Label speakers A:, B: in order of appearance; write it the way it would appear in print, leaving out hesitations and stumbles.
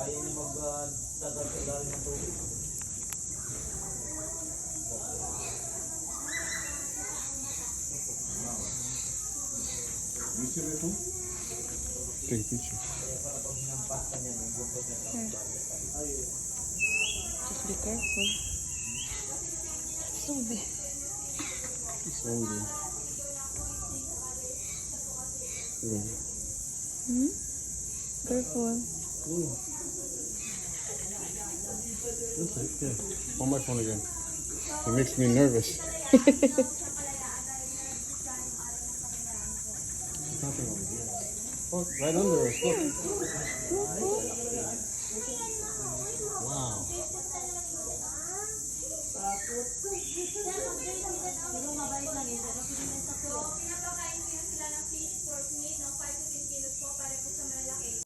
A: Ayaw niya mag-tagal sa ilalim ng tubig.
B: Picture ito? Take picture.
A: Kaya para pag hinampasta niya, yung buntot niya ayun.
C: Just be careful. Slowly.
B: Slowly.
C: Hmm? Careful.
B: That's it, yeah. On my phone again. It makes me nervous. Nothing over here. Oh, right under us. Look. Wow.